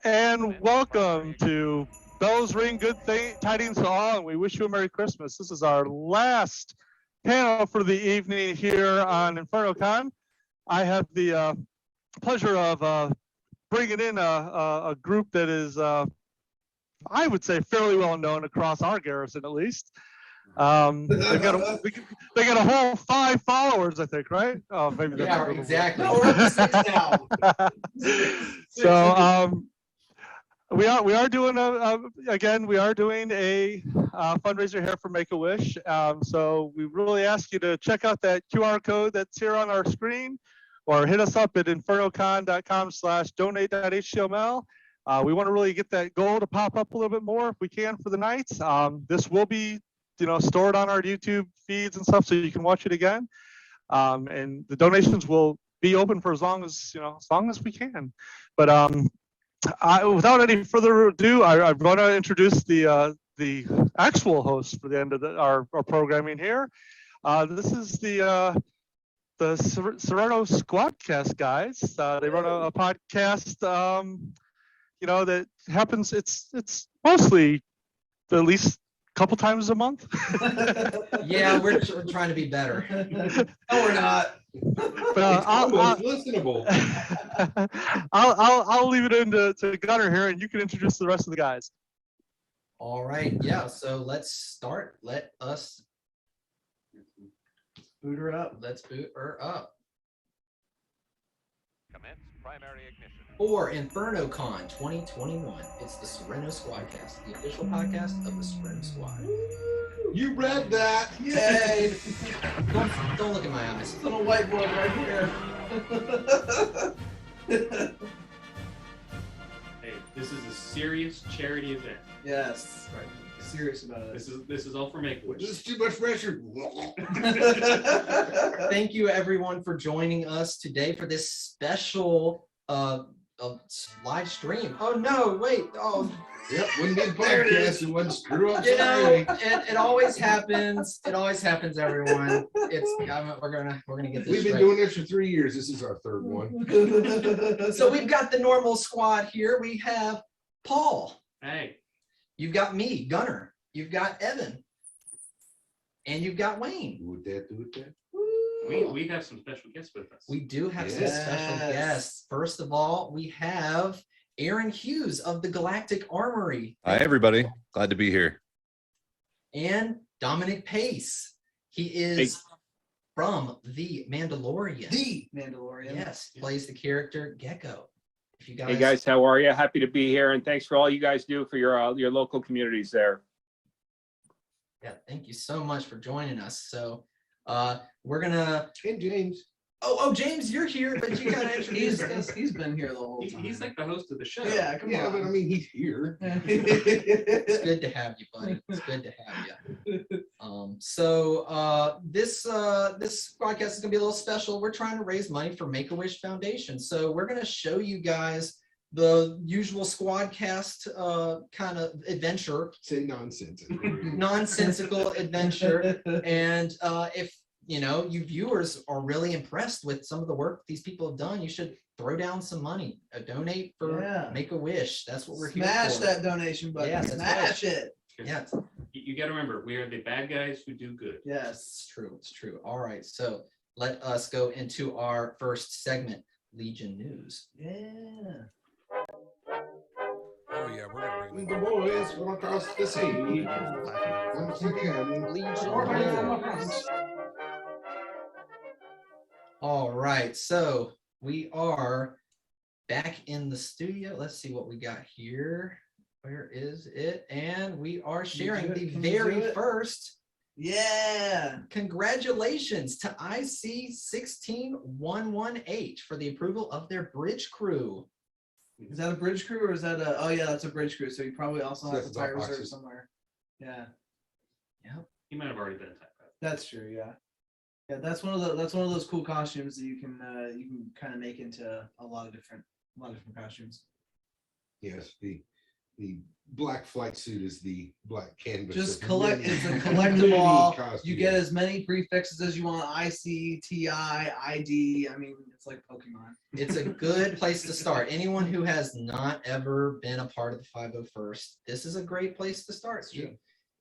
And welcome to Bells Ring Good Tidings to All, and we wish you a Merry Christmas. This is our last panel for the evening here on InfernoCon. I have the pleasure of bringing in a group that is, I would say, fairly well known across our garrison, at least. They got a whole 5 followers, I think, right? Oh, maybe that's yeah, exactly. No, we're up to 6 now. So we are doing a fundraiser here for Make-A-Wish. So we really ask you to check out that QR code that's here on our screen, or hit us up at infernocon.com/donate.html. We want to really get that goal to pop up a little bit more if we can for the nights. This will be, stored on our YouTube feeds and stuff, so you can watch it again. And the donations will be open for as long as we can. But without any further ado, I'm going to introduce the actual host for the end of our programming here. This is the Serenno Squadcast guys. They run a podcast, that happens. It's mostly at least a couple times a month. Yeah, we're trying to be better. No, we're not. But It's listenable. I'll leave it to Gunner here, and you can introduce the rest of the guys. All right, yeah. So let's start. Let us Boot her up. let's boot her up. Commence primary ignition. For InfernoCon 2021, it's the Serenno Squadcast, the official podcast of the Serenno Squad. You read that. Yay! Don't look at my eyes. Little whiteboard right here. Hey, this is a serious charity event. Yes. Right. Serious about it. This is all for Make-A-Wish. This is too much pressure. Thank you, everyone, for joining us today for this special live stream. Oh no! Wait. Oh. Yep, wouldn't be a podcast, it wouldn't screw up. It always happens. It always happens, everyone. We're gonna get this. We've been straight. doing this for 3 years. This is our 3rd one. So we've got the normal squad here. We have Paul. Hey, You've got me, Gunner. You've got Evan. And you've got Wayne. Do that. we have some special guests with us. We do have some Yes. special guests. First of all, we have Aaron Hughes of the Galactic Armory. Hi, everybody. Glad to be here. And Dominic Pace. He is from The Mandalorian. The Mandalorian. Yes, plays the character Gecko. If you guys, Hey guys, how are you? Happy to be here, and thanks for all you guys do for your local communities there. yeah, thank you so much for joining us. So we're gonna. And James. Oh, James, you're here, but you gotta introduce us. He's been here the whole time. He's like the host of the show. Yeah, come Yeah, on. but I mean, he's here. It's good to have you, buddy. It's good to have you. This podcast is gonna be a little special. We're trying to raise money for Make-A-Wish Foundation. So we're gonna show you guys the usual Squadcast kind of adventure, Say nonsense. nonsensical adventure. And if you viewers are really impressed with some of the work these people have done, you should throw down some money, donate for Make-A-Wish. That's what we're here for. Smash that donation button. Yes, that's Smash it. Yeah, You got to remember, we are the bad guys who do good. Yes. it's true. It's true. All right. So let us go into our first segment, Legion News. Yeah. Oh, yeah, we're going to bring The boys from across the sea. Once again. Legion News. All right. So we are back in the studio. Let's see what we got here. Where is it? And we are sharing the Can you do very it? first. Yeah. Congratulations to IC 16118 for the approval of their bridge crew. Is that a bridge crew or is that a? Oh yeah, that's a bridge crew. So you probably also have That's a tire about reserve boxes. somewhere. Yeah, He might have already been a type of. that's true. Yeah, yeah. That's one of those cool costumes that you can kind of make into a lot of different costumes. Yes, the the black flight suit is the black canvas. Just of collect. many- It's a many collectible. costumes. You get as many prefixes as you want. IC, TI, ID. I mean, it's like Pokemon. It's a good place to start. Anyone who has not ever been a part of the 501st, this is a great place to start.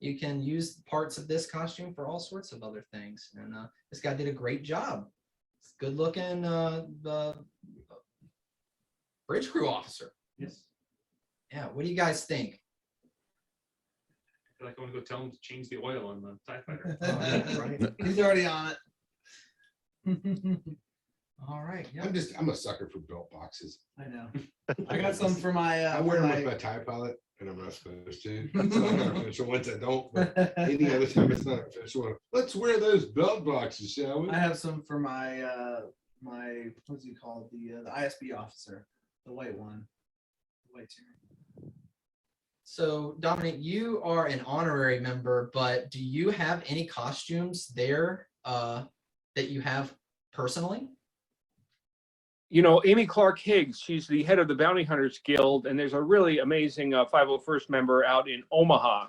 You can use parts of this costume for all sorts of other things. And this guy did a great job. It's good looking bridge crew officer. Yes. Yeah, what do you guys think? I feel like I want to go tell him to change the oil on the TIE fighter. Oh, yeah, right. He's already on it. All right. Yeah. I'm a sucker for belt boxes. I know. I got some for my. I wear them with my TIE pilot, and I'm not supposed to. It's not an official ones I don't. But any other time, it's not official. Let's wear those belt boxes, shall we? I have some for my my what's he called, the ISB officer, the white one, the white tier. So Dominic, you are an honorary member, but do you have any costumes there that you have personally? You know, Amy Clark Higgs, she's the head of the Bounty Hunters Guild, and there's a really amazing 501st member out in Omaha.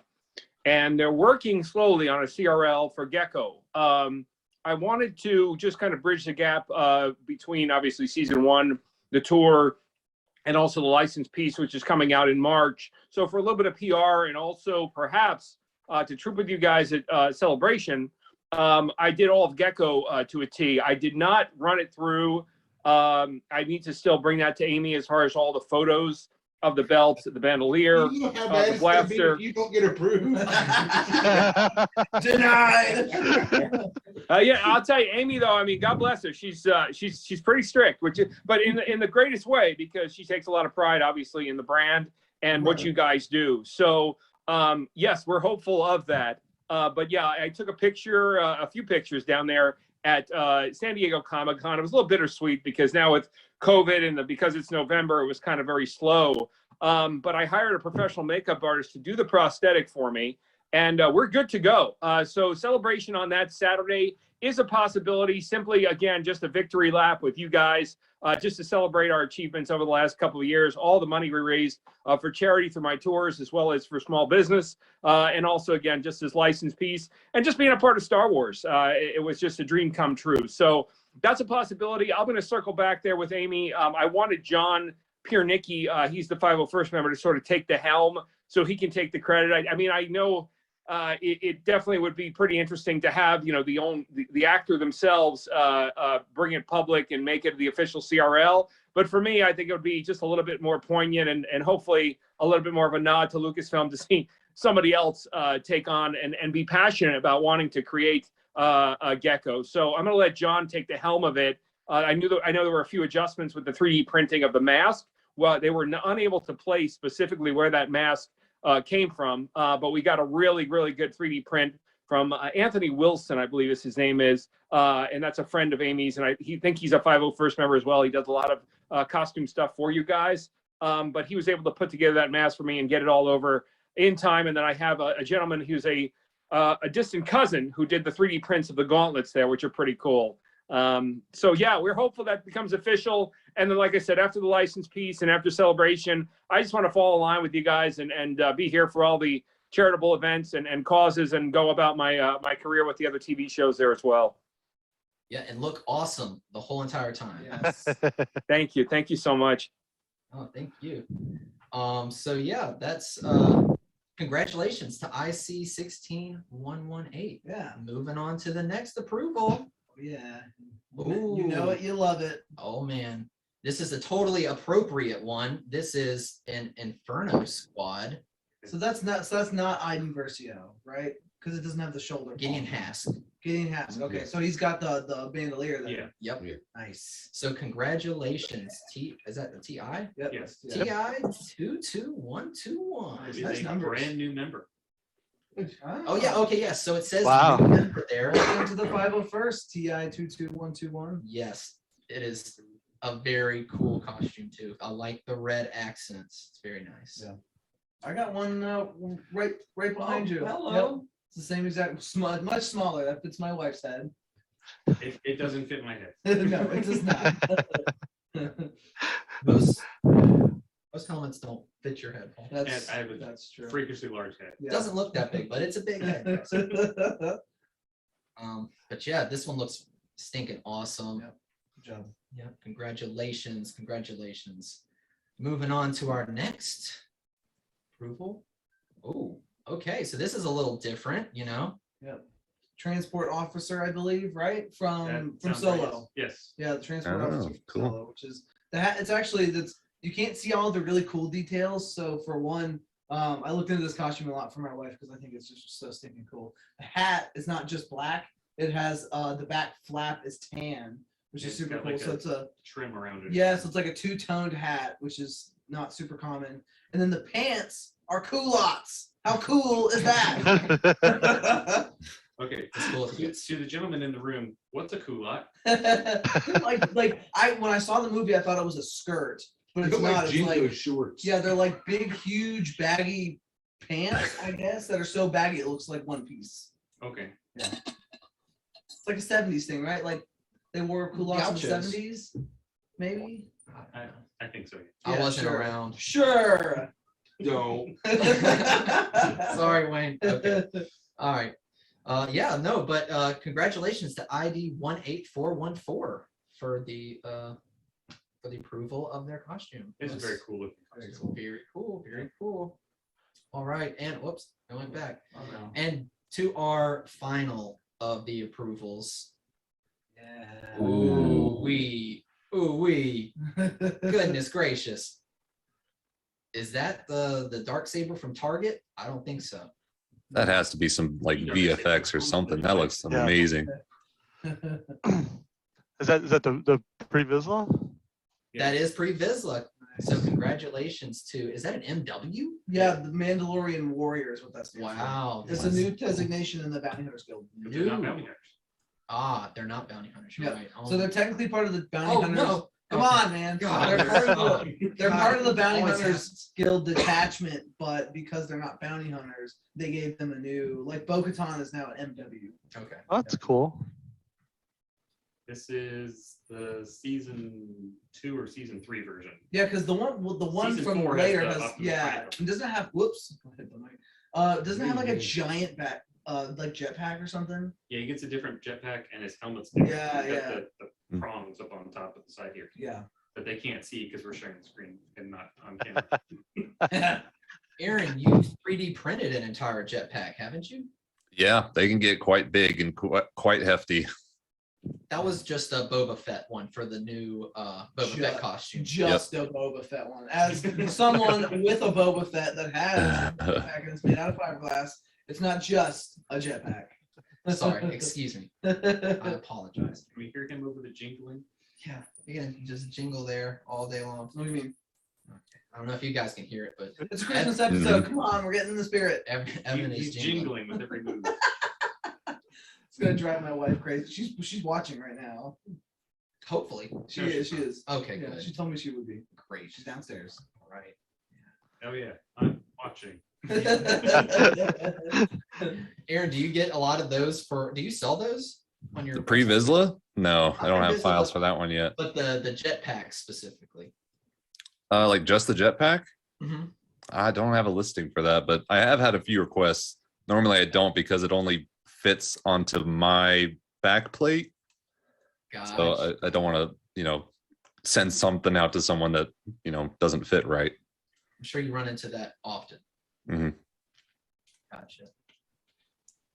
And they're working slowly on a CRL for Gecko. I wanted to just kind of bridge the gap between, obviously, season 1, the tour, and also the license piece, which is coming out in March. So for a little bit of PR and also perhaps to troop with you guys at Celebration, I did all of Gecko to a T. I did not run it through. I need to still bring that to Amy as far as all the photos of the belts, the bandolier, You know how the bad it's gonna be blaster. if you don't get approved. Denied. Yeah, I'll tell you, Amy. Though, I mean, God bless her. She's pretty strict, but in the greatest way, because she takes a lot of pride, obviously, in the brand and what you guys do. So, yes, we're hopeful of that. But yeah, I took a few pictures down there at San Diego Comic-Con. It was a little bittersweet because now with COVID and because it's November, it was kind of very slow. But I hired a professional makeup artist to do the prosthetic for me, and we're good to go. So Celebration on that Saturday is a possibility. Simply, again, just a victory lap with you guys, just to celebrate our achievements over the last couple of years. All the money we raised for charity through my tours, as well as for small business, and also, again, just this license piece, and just being a part of Star Wars. It was just a dream come true. So that's a possibility. I'm going to circle back there with Amy. I wanted John Piernicki, he's the 501st member, to sort of take the helm so he can take the credit. I mean, I know it definitely would be pretty interesting to have, you know, the actor themselves bring it public and make it the official CRL. But for me, I think it would be just a little bit more poignant and hopefully a little bit more of a nod to Lucasfilm to see somebody else take on and be passionate about wanting to create a Gecko. So I'm going to let John take the helm of it. I know there were a few adjustments with the 3D printing of the mask. Well, they were unable to place specifically where that mask came from, but we got a really, really good 3D print from Anthony Wilson, I believe his name is, and that's a friend of Amy's, and he's a 501st member as well. He does a lot of costume stuff for you guys, but he was able to put together that mask for me and get it all over in time. And then I have a gentleman who's a distant cousin who did the 3D prints of the gauntlets there, which are pretty cool. So yeah, we're hopeful that becomes official. And then, like I said, after the license piece and after Celebration, I just want to fall in line with you guys and be here for all the charitable events and causes and go about my my career with the other TV shows there as well. Yeah, and look awesome the whole entire time. Yes. Thank you. Thank you so much. Oh, thank you. So yeah, that's congratulations to IC 16118. Yeah. Moving on to the next approval. Yeah. Ooh. You know it, you love it. Oh man, this is a totally appropriate one. This is an Inferno squad. So that's not ID Versio, right? Because it doesn't have the shoulder. Gideon ball. Hask. Gideon Hask. Okay, so he's got the bandolier there. Yeah. Yep. Yeah. Nice. So congratulations, is that the TI? Yep. Yes. Yeah. TI 22121. It Nice is a numbers. brand new member. Oh yeah, okay, yes. So it says Wow. new member there. Welcome to the 501st TI 22121. Yes, it is a very cool costume too. I like the red accents. It's very nice. Yeah. I got one right behind you. Hello. Yep. It's the same exact, much smaller. That fits my wife's head. It doesn't fit my head. No, it does not. Most helmets don't fit your head. Paul. And I have a That's true. freakishly large head. Yeah. Doesn't look that big, but it's a big head. But yeah, this one looks stinking awesome. Yep. Good job. Yeah, congratulations. Moving on to our next approval. Oh, okay. So this is a little different, Transport officer, I believe, right? From That sounds Solo. right. Yes. Yeah, the transport Oh, officer from cool. Solo, which is the hat. It's actually you can't see all the really cool details. So for one, I looked into this costume a lot for my wife because I think it's just so stinking cool. The hat is not just black; it has the back flap is tan, which Yeah, is it's super got cool. like So it's a Trim around it. so it's like a two-toned hat, which is not super common. And then the pants are culottes. How cool is that? Okay. It's cool. To the gentleman in the room, what's a culotte? when I saw the movie, I thought it was a skirt, but it's Look like not. It's Jingo like shorts. they're like big, huge, baggy pants, I guess, that are so baggy it looks like one piece. Okay. It's like a '70s thing, right? Like they wore culottes in the Gauchos. '70s, maybe. I think so. I Yeah, wasn't sure. around. Sure. Don't. Sorry, Wayne. Okay. All right. But congratulations to ID 18414 for the approval of their costume. It's a very cool looking It's costume. very cool. Very cool. All right, and whoops, I went back. Oh, no. And to our final of the approvals. Yeah. Ooh wee. Goodness gracious. Is that the dark saber from Target? I don't think so. That has to be some like VFX or something. That looks Yeah. amazing. Is that the pre-Vizsla? Yeah. That is pre-Vizsla. So congratulations to, is that an MW? Yeah, the Mandalorian Warrior is what that's. Wow. It's a new designation in the Bounty Hunters Guild. But they're not New. bounty hunters. They're not bounty hunters. You're Yeah. right. So they're technically part of the Bounty oh Hunters. no. Come Okay. on, man. God, they're part of the, they're God, part of the Bounty always Hunters happens. Guild detachment, but because they're not bounty hunters, they gave them a new, like Bo-Katan is now an MW. Okay. Oh, that's cool. This is the season 2 or season 3 version. Yeah, because the one Season from 4 has later the has Optimus yeah, Prime. and doesn't it have whoops, I hit the mic. Doesn't it have like a giant back like jetpack or something? Yeah, he gets a different jetpack and his helmet's different. Yeah, He's got yeah. The prongs up on top of the side here Yeah. that they can't see because we're sharing the screen and not on camera. Aaron, you 3D printed an entire jetpack, haven't you? Yeah, they can get quite big and quite hefty. That was just a Boba Fett one for the new Boba Fett costume. Just a Boba Fett one. As someone with a Boba Fett that has a jetpack and it's made out of fiberglass, it's not just a jetpack. Sorry, excuse me. I apologize. Can we hear him over the jingling? Yeah, you can just jingle there all day long. What do you mean? I don't know if you guys can hear it, but It's a Christmas episode. Come on, we're getting in the spirit. Evan He's is jingling. jingling with every move. It's gonna drive my wife crazy. She's watching right now. Hopefully. She is. Okay, Yeah, good. she told me she would be. Great. She's downstairs. All right. Oh yeah, I'm watching. Aaron, do you get a lot of those do you sell those on your The pre-Vizsla? No, I don't have Pre-Vizsla, files for that one yet. but the jetpack specifically? Like just the jetpack? Mhm. I don't have a listing for that, but I have had a few requests. Normally I don't because it only fits onto my back plate. So I don't want to, send something out to someone that, doesn't fit right. I'm sure you run into that often. Mhm. Gotcha.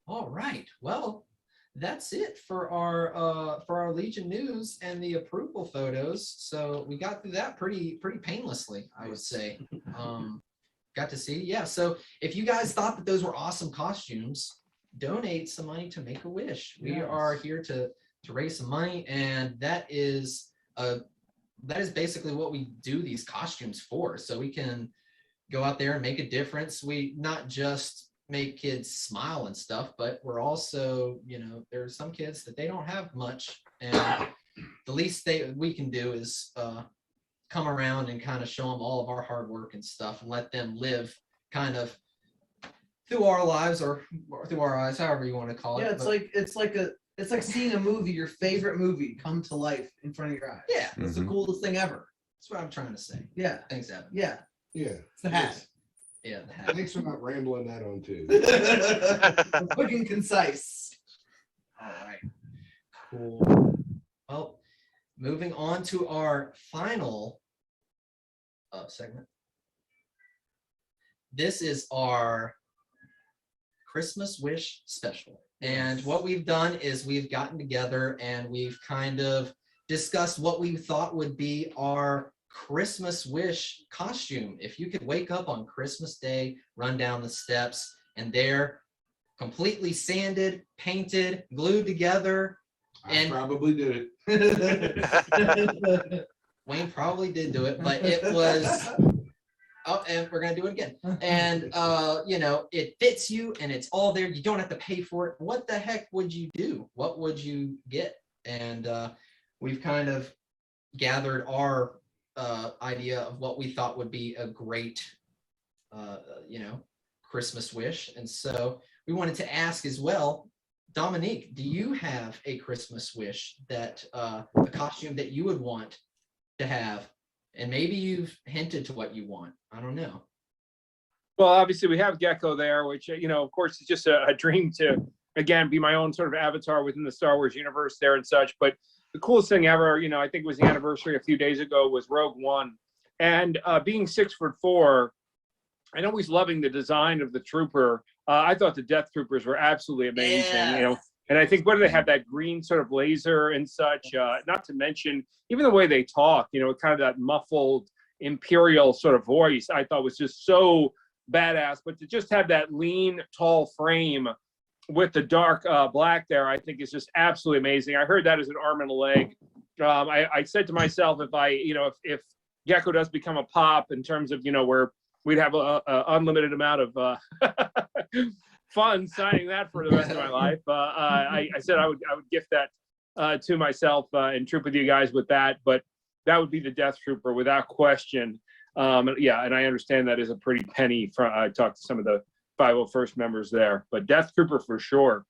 All right. Well, that's it for our Legion news and the approval photos. So we got through that pretty painlessly, I would say. Got to see. Yeah. So if you guys thought that those were awesome costumes, donate some money to Make-A-Wish. We Yes. are here to raise some money, and that is basically what we do these costumes for. So we can go out there and make a difference. We not just make kids smile and stuff, but we're also, there's some kids that they don't have much, and the least we can do is come around and kind of show them all of our hard work and stuff, and let them live kind of through our lives or through our eyes, however you want to call it. Yeah, it's like seeing a movie, your favorite movie, come to life in front of your eyes. Yeah, It's the Mhm. coolest thing ever. that's what I'm trying to say. Yeah, Thanks, Evan. yeah. Yeah. It's the hat. Yeah, the hat. Thanks for not rambling that on too. We're quick and concise. All right. Cool. Well, moving on to our final segment. This is our Christmas wish special. And what we've done is we've gotten together and we've kind of discussed what we thought would be our Christmas wish costume. If you could wake up on Christmas Day, run down the steps, and they're completely sanded, painted, glued together. I probably did it. Wayne probably did do it, but it was. Oh, and we're gonna do it again. And you know, it fits you, and it's all there. You don't have to pay for it. What the heck would you do? What would you get? And we've kind of gathered our idea of what we thought would be a great, you know, Christmas wish. And so we wanted to ask as well, Dominic, do you have a Christmas wish that a costume that you would want to have? And maybe you've hinted to what you want. I don't know. Well, obviously we have Gecko there, which, you know, of course, it's just a dream to, again, be my own sort of avatar within the Star Wars universe there and such. But the coolest thing ever, you know, I think it was the anniversary a few days ago, was Rogue One. And being 6'4", and always loving the design of the trooper, I thought the Death Troopers were absolutely amazing, you know. And I think, what do they have, that green sort of laser and such, not to mention even the way they talk, you know, kind of that muffled Imperial sort of voice, I thought was just so badass. But to just have that lean, tall frame with the dark black there, I think is just absolutely amazing. I heard that as an arm and a leg. I said to myself, if Gecko does become a pop in terms of, you know, where we'd have a unlimited amount of fun signing that for the rest of my life. I said I would gift that to myself and troop with you guys with that. But that would be the Death Trooper without question. Yeah, and I understand that is a pretty penny. I talked to some of the 501st members there, but Death Trooper for sure.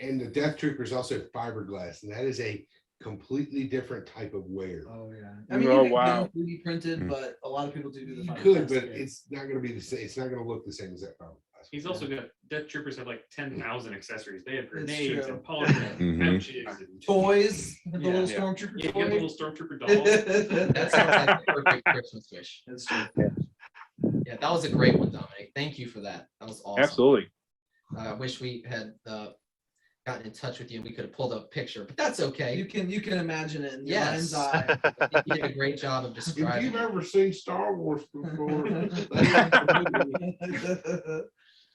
And the Death Trooper is also fiberglass, and that is a completely different type of wear. Oh yeah. I mean, Oh, you can wow. get it 3D printed, but a lot of people do the You fiberglass could, but kit. it's not going to be the same. It's not going to look the same as that fiberglass. He's also got Death Troopers have like 10,000 accessories. They have It's grenades true. and polygons Mhm. and pouches and toys, the Yeah. little Yeah. stormtrooper yeah, you got the toy. little stormtrooper dolls. That sounds like the perfect Christmas wish. That's true. Yeah, that was a great one, Dominic. Thank you for that. That was awesome. Absolutely. I wish we had gotten in touch with you and we could have pulled up a picture, but that's okay. You can imagine it in your Yes. mind's eye. You did a great job of If describing you've it. ever seen Star Wars before,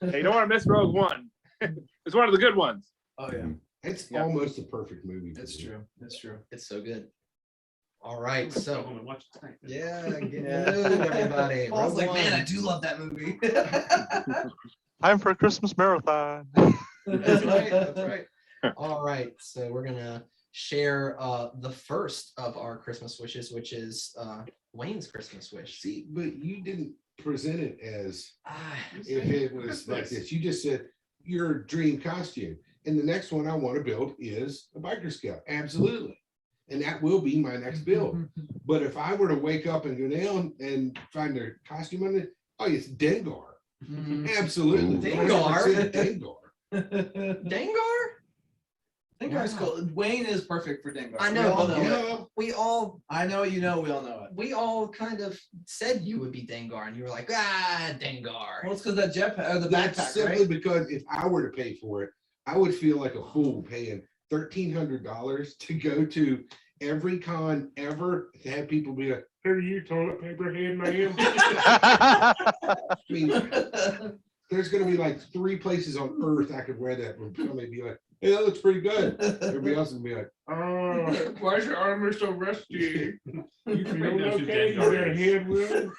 Hey, you don't want to miss Rogue One. It's one of the good ones. Oh yeah, it's Yeah. almost a perfect movie. for it's me. true. It's true. It's so good. All right, Go so home and watch it tonight. yeah, get moved, everybody. Paul's Rogue like, man, I One. do love that movie. Time for a Christmas marathon. That's right. That's right. All right, so we're gonna share the first of our Christmas wishes, which is Wayne's Christmas wish. See, but you didn't present it as Ah, if it was like this. You just said your dream costume. And the next one I want to build is a biker scout. Absolutely. And that will be my next build. But if I were to wake up and go down and find a costume on it, oh, it's Dengar. Mhm. Absolutely. Dengar? 100% Dengar. Dengar? Dengar's cool. Wayne is perfect for Dengar. I We know, all but it. I know you know. We all know it. we all kind of said you would be Dengar, and you were like, Dengar. Well, it's because that jetpack or the That's backpack, simply right? because if I were to pay for it, I would feel like a fool paying $1,300 to go to every con ever to have people be like, "Are you toilet paper hand man?" I mean, there's going to be like 3 places on earth I could wear that would probably be like, "Hey, that looks pretty good." Everybody else would be like, "Oh, why is your armor so rusty? You Everybody knows who okay? You Dengar got a is. hand wound?"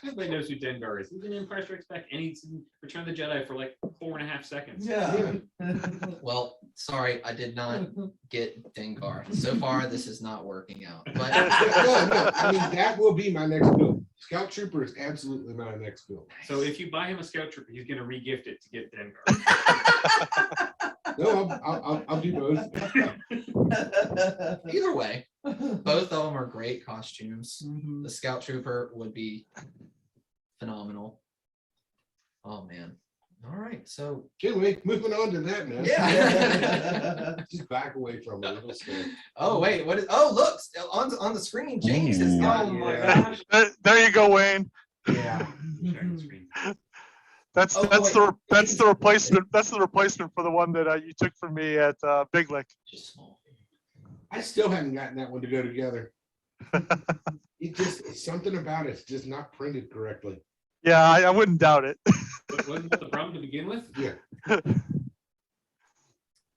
Everybody knows who Dengar is. He's in Empire Strikes Back, and he's in Return of the Jedi for like 4.5 seconds. Yeah. Well, sorry, I did not get Dengar. So far, this is not working out. But No, I mean, that will be my next build. Scout Trooper is absolutely my next build. So if you buy him a Scout Trooper, he's going to re-gift it to get Dengar. No, I'll do both. either way, both of them are great costumes. Mhm. The Scout Trooper would be phenomenal. Oh man. All right. So Anyway, moving on to that now. yeah. Just back away from it. It'll stay. Oh wait, what is? Oh look, on the screen, James has Ooh. got. Oh my Yeah. gosh. There you go, Wayne. Yeah. Sharing the screen. That's Oh, that's wait. the replacement. That's the replacement for the one that you took from me at Big Lick. Just small. I still haven't gotten that one to go together. It just something about it's just not printed correctly. Yeah, I wouldn't doubt it. Wasn't that the problem to begin with? Yeah.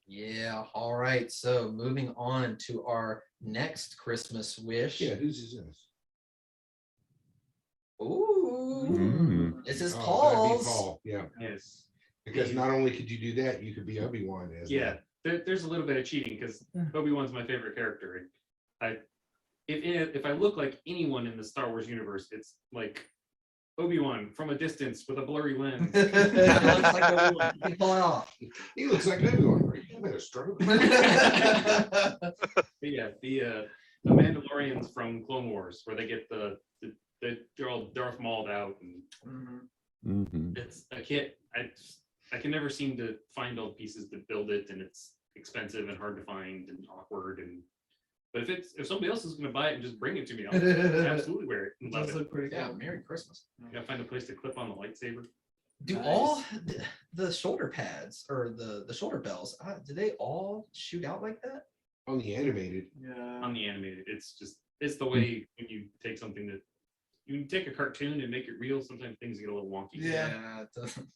Yeah. All right. So moving on to our next Christmas wish. Yeah. Whose is this? Ooh. Mm. This is Oh, that'd be Paul's. Paul. Yeah. Yes. Because not only could you do that, you could be Obi-Wan as Yeah. There's a little bit of cheating because Obi-Wan's my favorite character. And if I look like anyone in the Star Wars universe, it's like Obi-Wan from a distance with a blurry lens. It looks like Obi-Wan. He's pulling off. He looks like Obi-Wan. Are you having a stroke? But yeah, the Mandalorians from Clone Wars, where they get they're all Darth Mauled out, and Mhm. it's I can never seem to find all the pieces to build it, and it's expensive and hard to find and awkward. But if somebody else is going to buy it and just bring it to me, I'll absolutely wear it and love Does it. look pretty Yeah. cool. Merry Christmas. You gotta find a place to clip on the lightsaber. Do Nice. all the shoulder pads or the shoulder bells? Do they all shoot out like that? On the animated. Yeah. On the animated, it's the way when you take something that you can take a cartoon and make it real. Sometimes things get a little wonky. Yeah. It doesn't.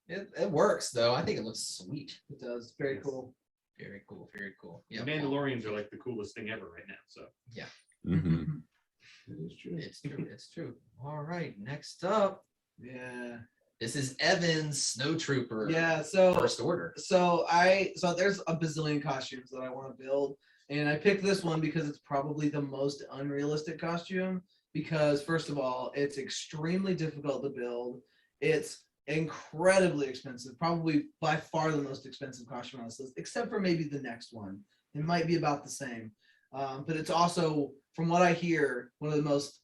It works though. I think it looks sweet. It does. Very Yes. cool. Very cool. Very cool. The Yeah. Mandalorians are like the coolest thing ever right now. So Mhm. That is true. It's true. It's true. All right. Next up, Yeah. this is Evan's Snow Trooper. Yeah. So First Order. So there's a bazillion costumes that I want to build, and I picked this one because it's probably the most unrealistic costume. Because first of all, it's extremely difficult to build. It's incredibly expensive, probably by far the most expensive costume on this list, except for maybe the next one. It might be about the same, but it's also, from what I hear, one of the most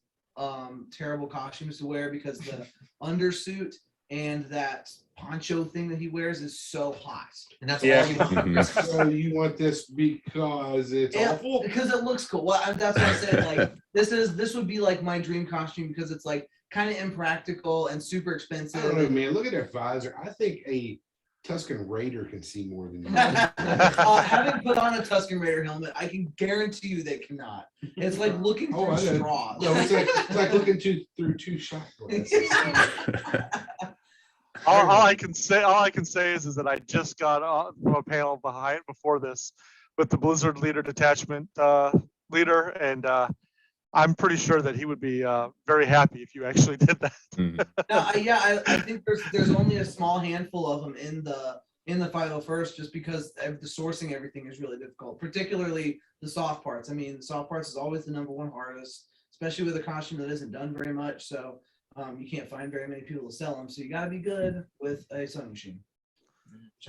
terrible costumes to wear because the undersuit and that poncho thing that he wears is so hot. And that's Yeah. all you want. Mhm. So you want this because it's Yeah, awful? because it looks cool. Well, that's what I said. Like this would be like my dream costume because it's like kind of impractical and super I expensive. don't know, man. Look at that visor. I think a Tuscan Raider can see more than you. Having put on a Tuscan Raider helmet, I can guarantee you they cannot. It's like looking Oh, through I know. straws. No, it's like looking through two shot glasses. all I can say is that I just got from a panel before this with the Blizzard leader detachment leader, and I'm pretty sure that he would be very happy if you actually did that. Mhm. No, I think there's only a small handful of them in the 501st, just because the sourcing everything is really difficult, particularly the soft parts. I mean, the soft parts is always the #1 hardest, especially with a costume that isn't done very much. So you can't find very many people to sell them. So you got to be good with a sewing machine.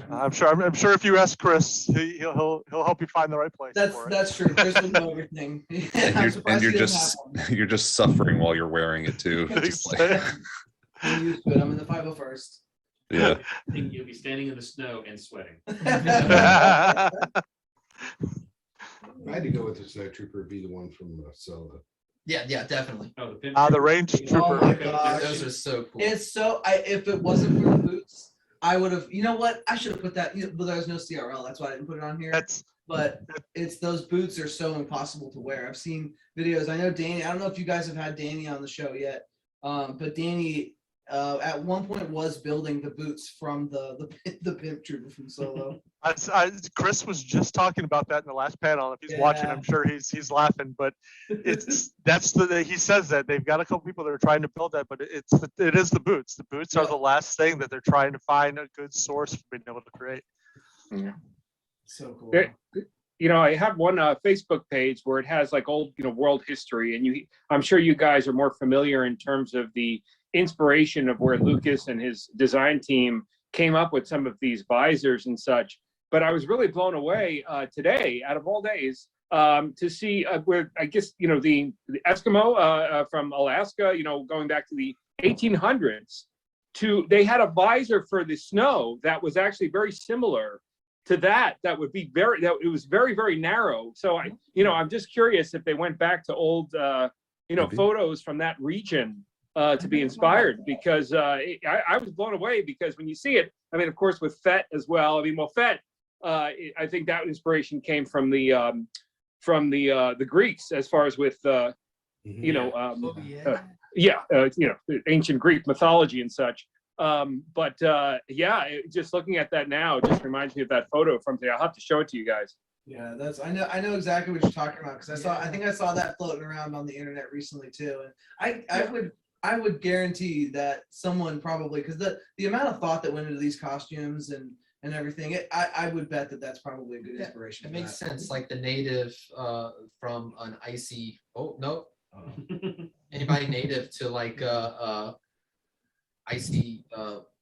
I'm sure if you ask Chris, he'll help you find the right place for it. That's true. Chris will know everything. And I'm you're, surprised and he you're doesn't just have one. you're just suffering while you're wearing it too. Just like, I'm used to it. I'm in the 501st. yeah. You'll be standing in the snow and sweating. If I had to go with the Snow Trooper, it'd be the one from Solo. Yeah, definitely. Oh, the pimp. The range trooper. Oh my gosh. Those are so cool. It's so. If it wasn't for the boots, I would have. You know what? I should have put that. But there's no CRL. That's why I didn't put it on here. That's But it's those boots are so impossible to wear. I've seen videos. I know Danny. I don't know if you guys have had Danny on the show yet, but Danny at one point was building the boots from the pimp trooper from Solo. Chris was just talking about that in the last panel. If he's watching, Yeah. I'm sure he's laughing. But he says that they've got a couple people that are trying to build that, but it is the boots. The boots are the last thing that they're trying to find a good source for being able to create. So cool. There- You know, I have one Facebook page where it has like old, world history, and I'm sure you guys are more familiar in terms of the inspiration of where Lucas and his design team came up with some of these visors and such. But I was really blown away today, out of all days, to see where I guess the Eskimo from Alaska, going back to the 1800s they had a visor for the snow that was actually very similar to that would be it was very, very narrow. So I'm just curious if they went back to old, photos from that region to be inspired, because I was blown away, because when you see it, I mean, of course, with Fett as well. I mean, Fett, I think that inspiration came from the Greeks, as far as with, ancient Greek mythology and such. Just looking at that now, it just reminds me of that photo from there. I'll have to show it to you guys. Yeah, I know exactly what you're talking about, because I think I saw that floating around on the internet recently too. And I would guarantee that someone probably, because the amount of thought that went into these costumes and everything, I would bet that that's probably a good inspiration. It makes sense, like the native from an icy. Oh no, anybody native to like icy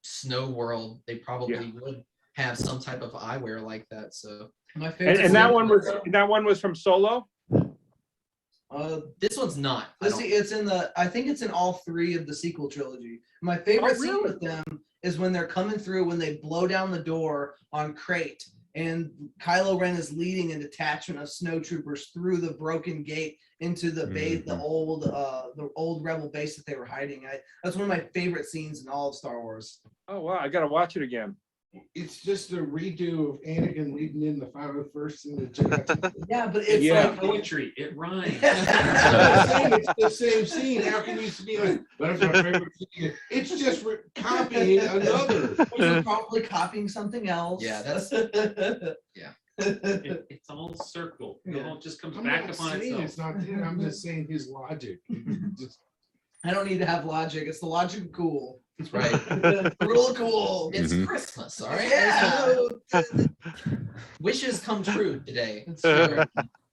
snow world, they probably would have some type of eyewear like that. So my favorite, and that one was from Solo. This one's not. I think it's in all 3 of the sequel trilogy. My favorite scene with them is when they're coming through, when they blow down the door on Crate, and Kylo Ren is leading a detachment of snowtroopers through the broken gate into the base, the old rebel base that they were hiding at. That's one of my favorite scenes in all of Star Wars. Oh wow, I gotta watch it again. It's just a redo of Anakin leading in the 501st in the Jedi. Yeah, but it's like poetry. It rhymes. It's the same scene. How can you be like, that's my favorite scene? It's just copying another. You're probably copying something else. Yeah, that's it's all circle. It all just comes back upon itself. It's not there. I'm just saying his logic. I don't need to have logic. It's the logic of cool. That's right. The rule of cool. It's Christmas, all right? Yeah. Wishes come true today. It's true.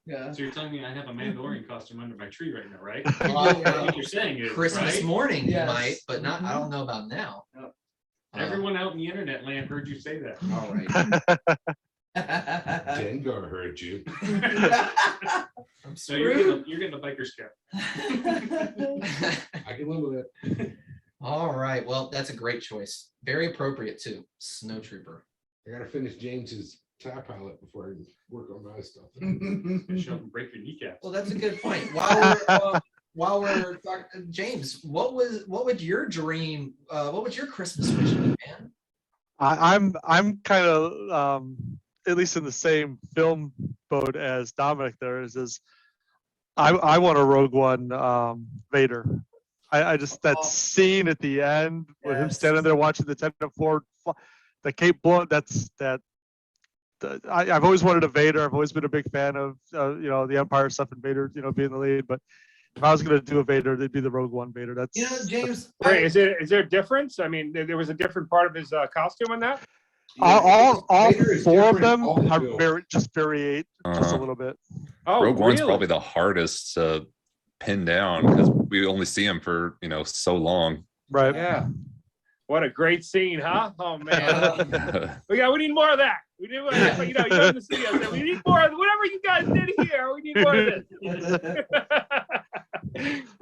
Yeah. So you're telling me I have a Mandalorian costume under my tree right now, right? Well, What you're saying is Christmas right? morning, Yes. you might, but not. I don't know about now. Everyone out in the internet land heard you say that. All right. Dengar heard you. So you're getting a biker's cap. I can live with it. All right. Well, that's a great choice. Very appropriate too. Snow Trooper. I gotta finish James's tie pilot before I can work on my stuff. Show up and break your kneecaps. Well, that's a good point. While we're talking, James, what would your dream? What would your Christmas wish be, man? I'm kind of at least in the same film boat as Dominic. There is I want a Rogue One Vader. I just that scene at the end with him standing there watching the 10-4, the cape blow. I've always wanted a Vader. I've always been a big fan of the Empire stuff and Vader being the lead. But if I was going to do a Vader, it'd be the Rogue One Vader. That's James. Wait, is there a difference? I mean, there was a different part of his costume in that. All Vader is 4 of different them all are films. variate just a little bit. Oh, Rogue One's really? probably the hardest to pin down because we only see him for so long. Right. Yeah. What a great scene, huh? Oh man. We need more of that. We need, you know, in the studio, we need more of whatever you guys did here. We need more of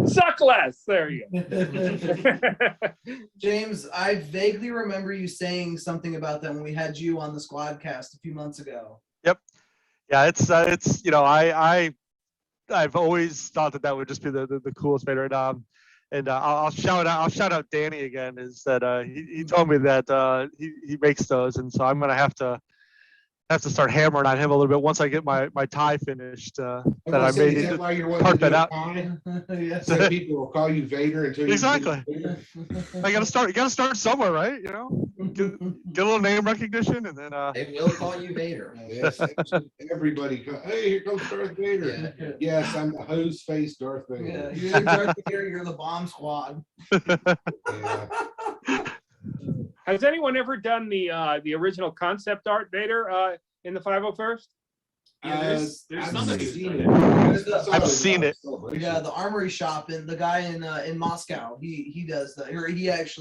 this. Suck less. There you go. James, I vaguely remember you saying something about that when we had you on the Squadcast a few months ago. Yep. Yeah, it's I've always thought that would just be the coolest Vader. And I'll shout out Danny again. Is that he told me that he makes those, and so I'm gonna have to start hammering on him a little bit once I get my tie finished. That I Is made that why you're wanting part to do that a out. tie? Yes. So people will call you Vader until you Exactly. Vader? I gotta start. You gotta start somewhere, right? Get a little name recognition, and then They will call you Vader. Yes, everybody. Hey, here comes Darth Vader. Yeah. Yes, I'm the hose face Darth Yeah, Vader. you're the Darth Vader, you're the bomb squad. Yeah. Has anyone ever done the original concept art Vader in the 501st? Yeah, there's I've somebody who's seen done it. I've seen it. Yeah, the armory shop and the guy in Moscow, he does that, or he at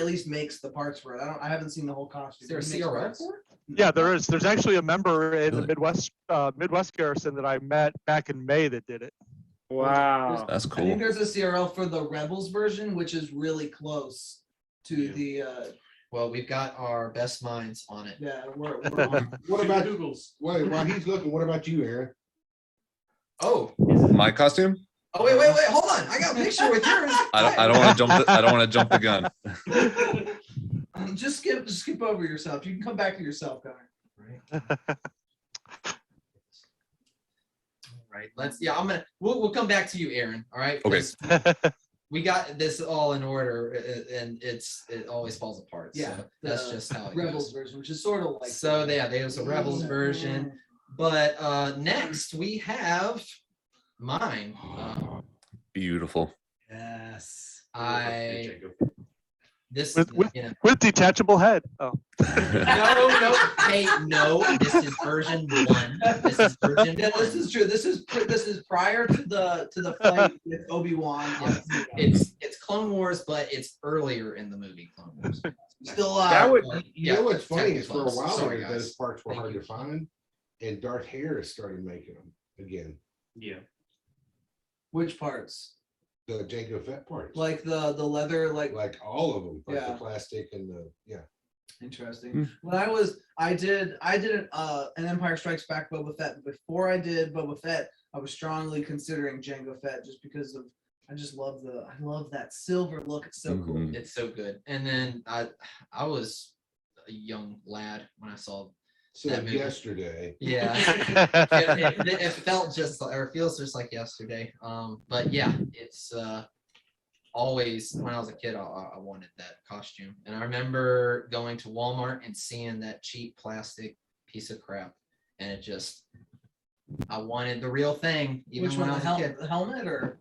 least makes the parts for it. I haven't seen the whole costume. Is there a He makes CRO parts. for it? Yeah, there is. There's actually a member in Really? the Midwest Garrison that I met back in May that did it. Wow. That's I cool. think there's a CRL for the Rebels version, which is really close to the. Well, we've got our best minds on it. Yeah, we're on. What about Googles? while he's looking? What about you, Aaron? Oh, My costume? wait, hold on. I got a picture with yours. I don't want to jump. I don't want to jump the gun. Just skip over yourself. You can come back to yourself, Connor. Right. We'll come back to you, Aaron. All right. Okay. 'Cause we got this all in order, and it always falls apart. Yeah, So that's just how it Rebels goes. version, which is sort of like. So yeah, there's a Rebels version, but next we have mine. Beautiful. Yes. This With- you know, With detachable head. Oh. no, hey, no, this is version 1. This is version Yeah, 1. this is true. This is prior to the fight with Obi-Wan. It's Clone Wars, but it's earlier in the movie Clone Wars. Still That would- You know what's funny is for a technically while sorry, there, guys. those parts were Thank hard you. to find, and Darth Harris started making them again. Yeah. Which parts? The Jango Fett parts, Like the leather, like all of them, like Yeah. the plastic and the interesting. Hmm. When I did an Empire Strikes Back Boba Fett. Before I did Boba Fett, I was strongly considering Jango Fett just because of I love that silver look. It's so cool. Mhm. It's so good. And then I was a young lad when I saw. So That movie. yesterday, Yeah, it felt just like, or feels just like yesterday. But yeah, it's always when I was a kid, I wanted that costume, and I remember going to Walmart and seeing that cheap plastic piece of crap, and it just I wanted the real thing. Even Which when one? I was a kid. The helmet or?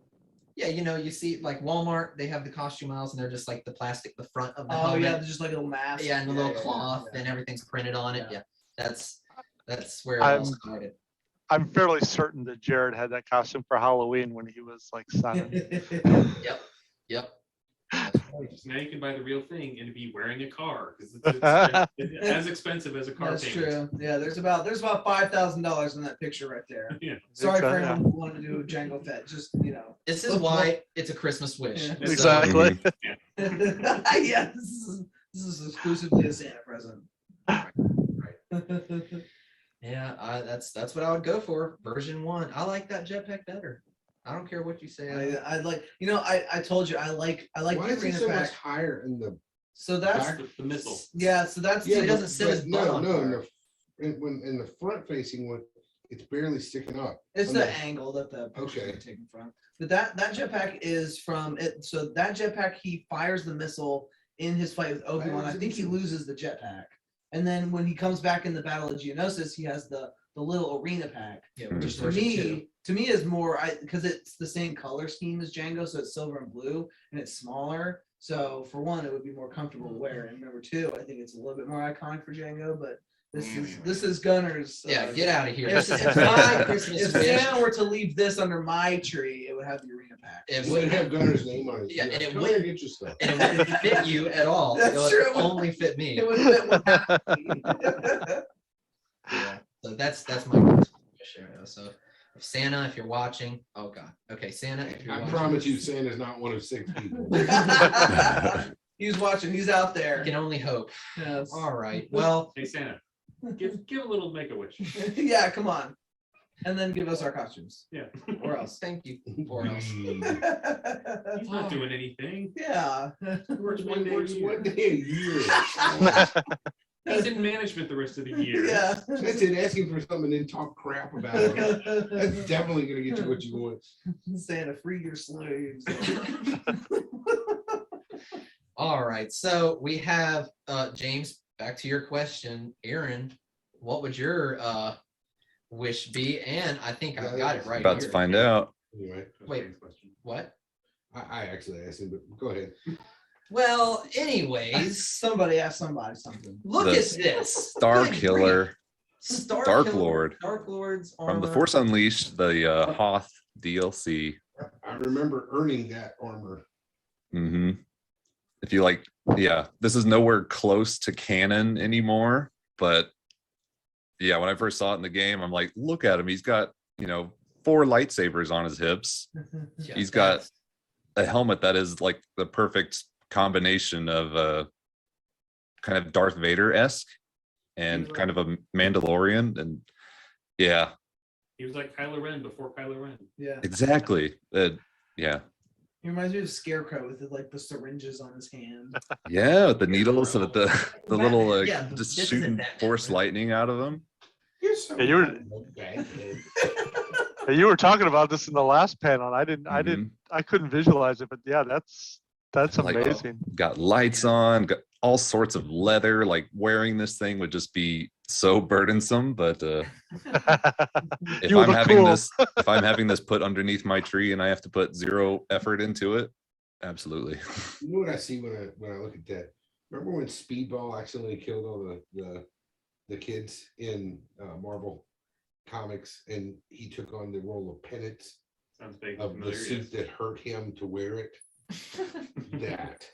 Yeah, you see like Walmart, they have the costume aisles, and they're just like the plastic, the front of the Oh helmet. yeah, just like a little mask. Yeah, and the little yeah, cloth, yeah. and everything's printed on it. Yeah. Yeah, that's where it all I'm- started. I'm fairly certain that Jared had that costume for Halloween when he was like 7. Yep. Now you can buy the real thing and be wearing a car because it's as expensive as a car That's payment. true. Yeah, there's about $5,000 in that picture right there. Yeah. Sorry for Yeah. anyone who wanted to do Jango Fett. Just This is why it's a Christmas wish. Yeah. So- Exactly. yeah, this is exclusively a Santa present. Yeah, that's what I would go for. Version 1. I like that jetpack better. I don't care what you say. I like, I told you I like why the is it arena so much pack. higher in the So that's back? The missile. yeah. So that's Yeah, he but- doesn't sit his but butt no, on no, fire. in the front facing one, it's barely sticking up. It's on the the- angle that the picture Okay. is taken from. But that jetpack is from it. So that jetpack, he fires the missile in his fight with Obi-Wan. I Fires the think he missile. loses the jetpack, and then when he comes back in the Battle of Geonosis, he has the little arena pack. Yeah, Mhm. which is To version 2. me, is more because it's the same color scheme as Django, so it's silver and blue, and it's smaller. So for one, it would be more comfortable to wear, and number two, I think it's a little bit more iconic for Django. But this is Gunner's. Yeah, get out of here. If, This is if my I- Christmas if wish. Santa were to leave this under my tree, it would have the arena pack. It It would wouldn't have Gunner's name on it. Yeah, and it Come would- here, get your stuff. and it wouldn't fit you at all. That's It would true. only fit me. It would fit with that. Yeah. So that's my Christmas wish area. So if Santa, if you're watching, oh God. Okay, Santa, if you're I watching, promise you, Santa's not one of 6 people. He's watching. He's out you there. can only hope. Yes. All right. Well, Hey Santa, give a little make a wish. Yeah, come on. And then give us our costumes. Yeah. Or else. thank you. Or else. He's not doing anything. Yeah. He works one day a Works year. one day a year. He's in management the rest of the year. Yeah. That's it, asking for something and then talk crap about it. That's definitely gonna get you what you want. Santa, free your slaves. All right. So we have James, back to your question. Aaron, what would your wish be? And I think I've got it right About to here. find out. Anyway, Wait. What? I actually asked him, but go ahead. Well, anyways, Somebody ask somebody something. look The at this. Star Good Killer grief. Star Dark Killer, Lord. Dark Lord's from the armor. Force Unleashed, the Hoth DLC. I remember earning that armor. Hmm. If you like, yeah, this is nowhere close to canon anymore. But yeah, when I first saw it in the game, I'm like, look at him. He's got, 4 lightsabers on his hips. Yeah, He's got that's- a helmet that is like the perfect combination of kind of Darth Vader-esque and kind of a Mandalorian. And yeah, He was like Kylo Ren before Kylo Ren. Yeah. exactly. Yeah. He reminds me of Scarecrow with like the syringes on his hand. Yeah, with the needles and the little Yeah, just this isn't shooting Batman, force right? lightning out of them. You're so Yeah, you were- bad. Yeah, you were talking about this in the last panel. And Mhm. I couldn't visualize it, but yeah, that's Like- amazing. Got lights on, got all sorts of leather. Like wearing this thing would just be so burdensome. But if You I'm look having cool. if I'm having this put underneath my tree and I have to put 0 effort into it, absolutely. You know what I see when I look at that? Remember when Speedball accidentally killed all the kids in Marvel Comics, and he took on the role of penance Sounds vaguely of the familiar. suit that hurt him to wear it? That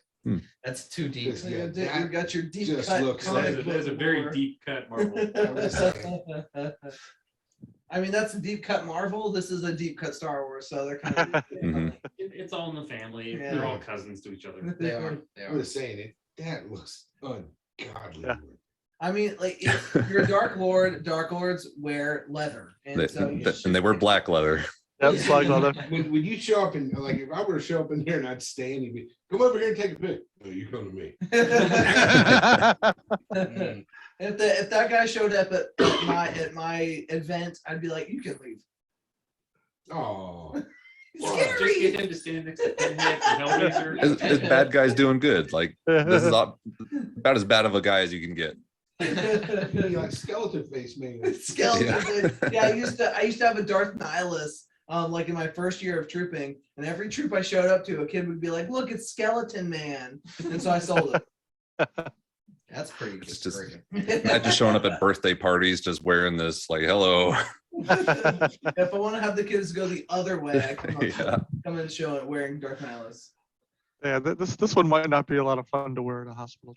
That's too deep. Just- yeah, You that got your deep just cut looks comic like- That is a book very lore. deep cut Marvel. I mean, that's a deep cut Marvel. This is a deep cut Star Wars, so they're kind of. Mhm. It's all in the family. Yeah. They're all cousins to each other. They are. They I'm are. just saying it. That looks ungodly. Yeah. I mean, like if you're a Dark Lord. Dark Lords wear leather, and so you And they wear black leather. That's like leather. When you show up and like if I were to show up in here and I'd stand, you'd be come over here and take a pic. No, you come to me. should. If that guy showed up at my event, I'd be like, you can leave. Oh, Just get him to stand next to Pinhead and Hellraiser. This bad guy's doing good. Like this is about as bad of a guy as you can get. you like skeleton face man. Skeleton. Yeah, I used to have a Darth Nihilus. Like in my first year of trooping, and every troop I showed up to, a kid would be like, "Look, it's Skeleton Man," and so I sold it. That's pretty good. It's just- Very Imagine showing up at birthday parties just wearing this, like, hello. If I want to have the kids go the other way, I Yeah. come and show it wearing Darth Nihilus. Yeah, this one might not be a lot of fun to wear at a hospital.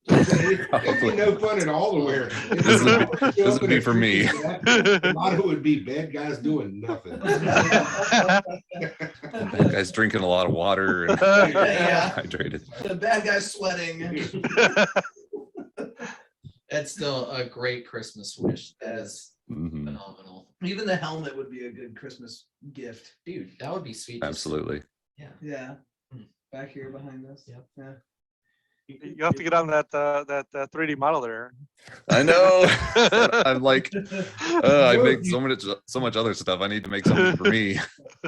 It'd be no fun at all to wear. This would be for me. A lot of it would be bad guys doing nothing. That guy's drinking a lot of water and Yeah. hydrated. The bad guy's sweating. That's still a great Christmas wish. That is Mhm. phenomenal. Even the helmet would be a good Christmas gift. Dude, that would be sweet. Just- Absolutely. Yeah. Hmm. Back here behind us. Yep. Yeah. You have to get on that 3D model there. I know. I'm like, I make so much other stuff. I need to make something for me.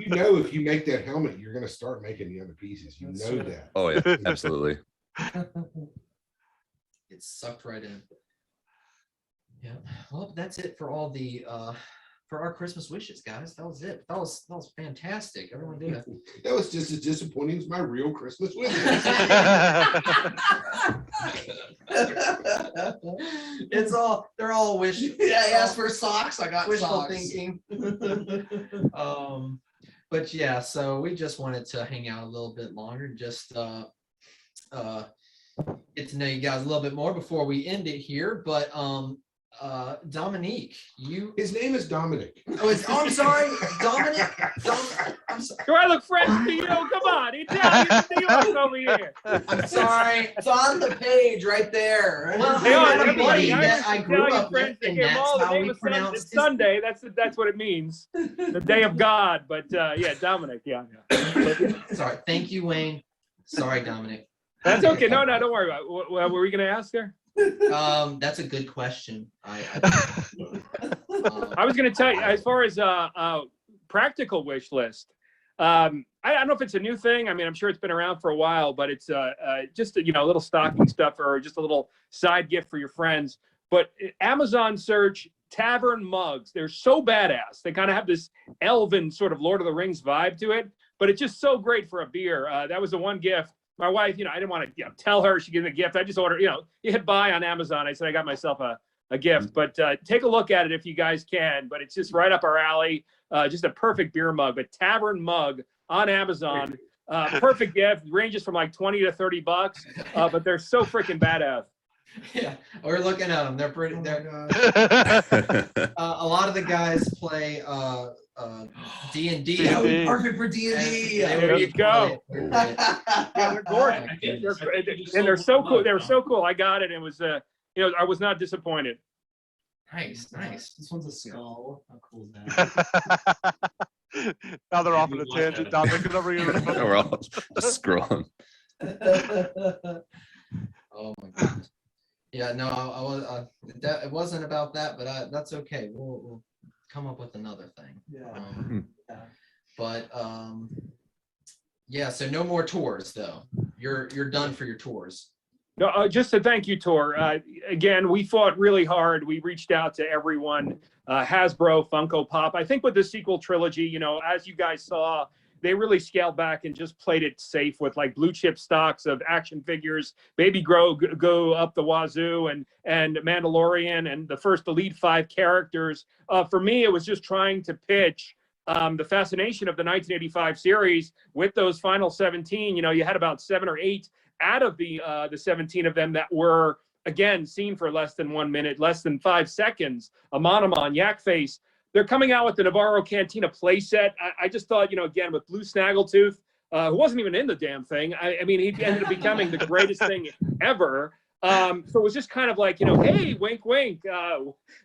You know, if you make that helmet, you're gonna start making the other pieces. You That's know right. that. Oh yeah, absolutely. It's sucked right in. Yeah. Well, that's it for all the for our Christmas wishes, guys. That was it. That was fantastic. Everyone did it. That was just as disappointing as my real Christmas wish. They're all wishing. Yeah, I asked for socks. I got Wishful socks. thinking. But yeah, so we just wanted to hang out a little bit longer, just get to know you guys a little bit more before we end it here. But Dominique, you His name is Dominic. I'm sorry, Dominic. I'm sorry. Do I look French to you? Come on, Italian New York over here. I'm sorry. It's on the page right there. Well, They I are had a buddy everybody. that I grew Italian up with, French. They and give them that's all the how name we of pronounce It's his Sunday. That's what it means. The day of God. But yeah, Dominic. Yeah. Sorry. Thank you, Wayne. Sorry, Dominic. That's okay. No, don't worry about it. What were we going to ask her? That's a good question. I I was going to tell you, as far as practical wish list, I don't know if it's a new thing. I mean, I'm sure it's been around for a while, but it's just a little stocking stuffer or just a little side gift for your friends. But Amazon search tavern mugs. They're so badass. They kind of have this elven sort of Lord of the Rings vibe to it, but it's just so great for a beer. That was the one gift. My wife, I didn't want to tell her she gave me a gift. I just ordered, you hit buy on Amazon. I said I got myself a gift, but take a look at it if you guys can. But it's just right up our alley. Just a perfect beer mug, but tavern mug on Amazon. Perfect gift. Ranges from like $20 to $30, but they're so freaking badass. Yeah, we're looking at them. They're pretty. Oh my They're God. a lot of the guys play D&D. That would be D&D. perfect for D&D. There you go. Yeah, they're gorgeous. I think- They're, I think you just and they're sold so cool. love, They were Tom. so cool. I got it. And it was, I was not disappointed. Nice, nice. This one's a skull. How cool is that? Now they're off on a We want tangent. that. Dominic, whenever you're We're all just scrolling. Oh my god. Yeah, no, I was. It wasn't about that, but that's okay. We'll come up with another thing. Yeah. Yeah. But yeah. So no more tours, though. You're done for your tours. No, just a thank you tour. Again, we fought really hard. We reached out to everyone, Hasbro, Funko Pop. I think with the sequel trilogy, as you guys saw, they really scaled back and just played it safe with like blue chip stocks of action figures, Baby Grogu go up the wazoo, and Mandalorian, and the first Elite 5 characters. For me, it was just trying to pitch the fascination of the 1985 series with those final 17. You had about 7 or 8 out of the 17 of them that were, again, seen for less than 1 minute, less than 5 seconds. Monomon, Yakface. They're coming out with the Navarro Cantina playset. I just thought, again, with Blue Snaggletooth, who wasn't even in the damn thing. I mean, he ended up becoming the greatest thing ever. So it was just kind of like, hey, wink, wink.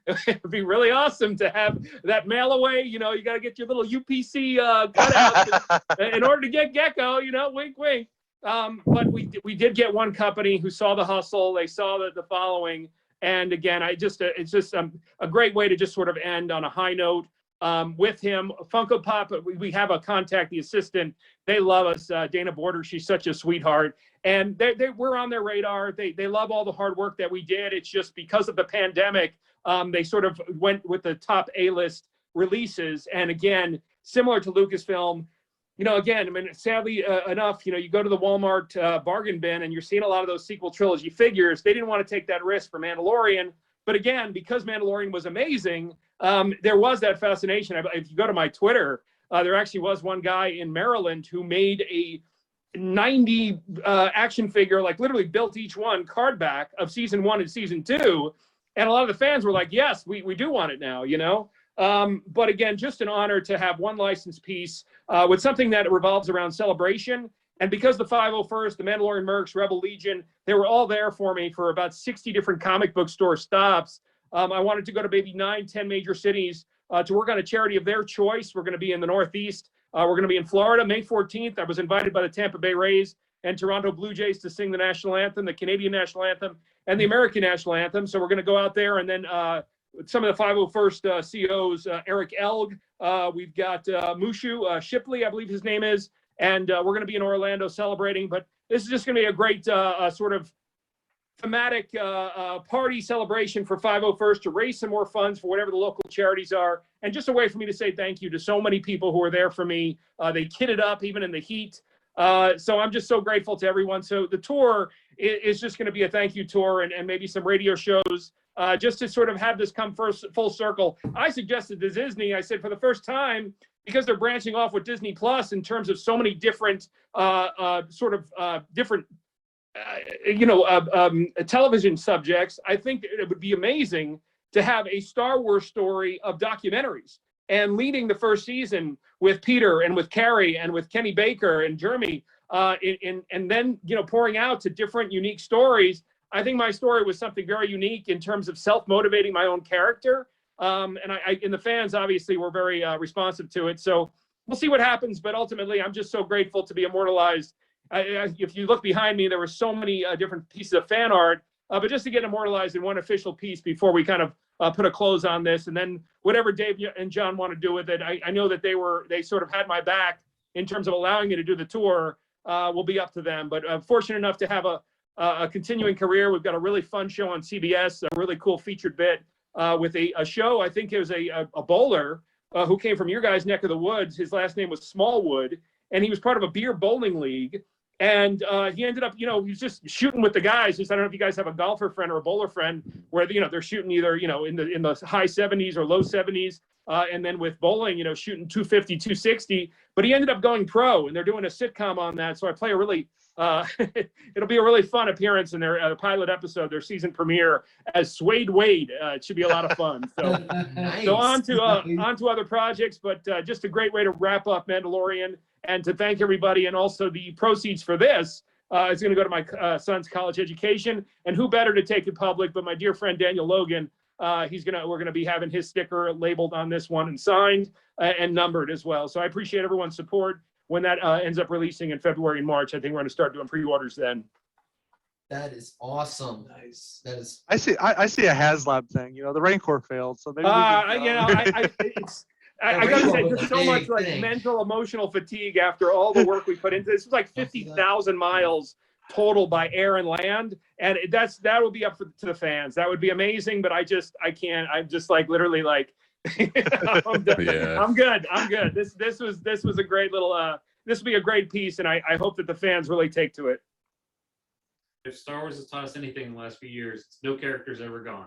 It'd be really awesome to have that mail away. You got to get your little UPC cutout in order to get Gecko, wink, wink. But we did get one company who saw the hustle. They saw the following. And again, it's just a great way to just sort of end on a high note with him. Funko Pop, we have a contact, the assistant. They love us. Dana Border, she's such a sweetheart. And we're on their radar. They love all the hard work that we did. It's just because of the pandemic, they sort of went with the top A-list releases. And again, similar to Lucasfilm, again, I mean, sadly enough, you go to the Walmart bargain bin and you're seeing a lot of those sequel trilogy figures. They didn't want to take that risk for Mandalorian. But again, because Mandalorian was amazing, there was that fascination. If you go to my Twitter, there actually was one guy in Maryland who made a 90 action figure, like literally built each one card back of season 1 and season 2. And a lot of the fans were like, yes, we do want it now, But again, just an honor to have one licensed piece with something that revolves around celebration. And because the 501st, the Mandalorian Mercs, Rebel Legion, they were all there for me for about 60 different comic book store stops. I wanted to go to maybe 9, 10 major cities to work on a charity of their choice. We're going to be in the Northeast. We're going to be in Florida, May 14th. I was invited by the Tampa Bay Rays and Toronto Blue Jays to sing the national anthem, the Canadian national anthem, and the American national anthem. So we're going to go out there, and then some of the 501st COs, Eric Elg, we've got Mushu Shipley, I believe his name is, and we're going to be in Orlando celebrating. But this is just going to be a great sort of thematic party celebration for 501st to raise some more funds for whatever the local charities are, and just a way for me to say thank you to so many people who are there for me. They kitted up even in the heat. So I'm just so grateful to everyone. So the tour is just going to be a thank you tour, and maybe some radio shows. Just to sort of have this come full circle. I suggested to Disney, I said, for the first time, because they're branching off with Disney Plus in terms of so many different television subjects, I think it would be amazing to have a Star Wars story of documentaries. And leading the first season with Peter and with Carrie and with Kenny Baker and Jeremy, and then pouring out to different unique stories. I think my story was something very unique in terms of self-motivating my own character. And the fans obviously were very responsive to it. So we'll see what happens. But ultimately, I'm just so grateful to be immortalized. If you look behind me, there were so many different pieces of fan art. But just to get immortalized in one official piece before we kind of put a close on this, and then whatever Dave and John want to do with it, I know that they sort of had my back in terms of allowing me to do the tour. Will be up to them. But fortunate enough to have a continuing career. We've got a really fun show on CBS, a really cool featured bit with a show. I think it was a bowler who came from your guys' neck of the woods. His last name was Smallwood, and he was part of a beer bowling league. And he ended up, he was just shooting with the guys. Just I don't know if you guys have a golfer friend or a bowler friend where they're shooting either in the high 70s or low 70s, and then with bowling, shooting 250, 260. But he ended up going pro, and they're doing a sitcom on that. So I play a really it'll be a really fun appearance in their pilot episode, their season premiere as Suede Wade. It should be a lot of fun. So, Nice. so on to other projects, but just a great way to wrap up Mandalorian and to thank everybody. And also the proceeds for this is going to go to my son's college education. And who better to take it public but my dear friend Daniel Logan. We're going to be having his sticker labeled on this one and signed and numbered as well. So I appreciate everyone's support. When that ends up releasing in February and March, I think we're going to start doing pre-orders then. That is awesome. Nice. That is. I see a HasLab thing. The Rancor failed, so maybe we I gotta say, Rainbow there's is a so much big like thing. mental, emotional fatigue after all the work we put into this. It's like 50,000 miles total by air and land, and that will be up to the fans. That would be amazing, but I can't. I'm just like literally like. I'm done. Yeah. I'm good. This was a great little. This will be a great piece, and I hope that the fans really take to it. If Star Wars has taught us anything in the last few years, it's no character's ever gone.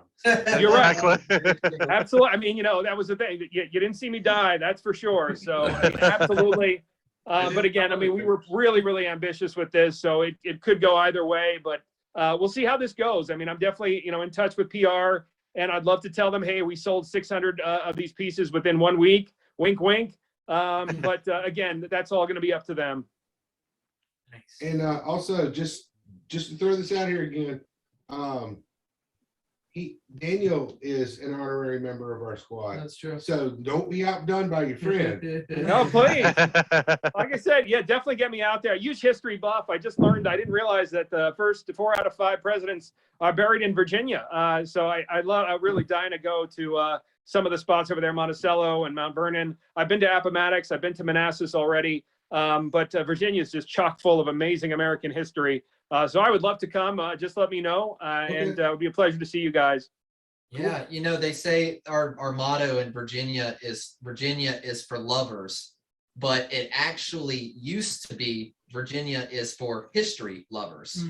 You're right. Exactly. Absolutely. I mean, that was the thing. You didn't see me die, that's for sure. So I mean, absolutely. But again, I mean, we were really, really ambitious with this, so it could go either way. But we'll see how this goes. I mean, I'm definitely in touch with PR, and I'd love to tell them, hey, we sold 600 of these pieces within 1 week. Wink, wink. But again, that's all going to be up to them. Nice. And also, just to throw this out here again, Daniel is an honorary member of our squad. That's true. So don't be outdone by your friend. No, please. Like I said, yeah, definitely get me out there. Huge history buff. I just learned, I didn't realize that the first 4 out of 5 presidents are buried in Virginia. So I'm really dying to go to some of the spots over there, Monticello and Mount Vernon. I've been to Appomattox. I've been to Manassas already. But Virginia is just chock full of amazing American history. So I would love to come. Just let me know. And it would be a pleasure to see you guys. Yeah, they say our motto in Virginia is for lovers, but it actually used to be Virginia is for history lovers.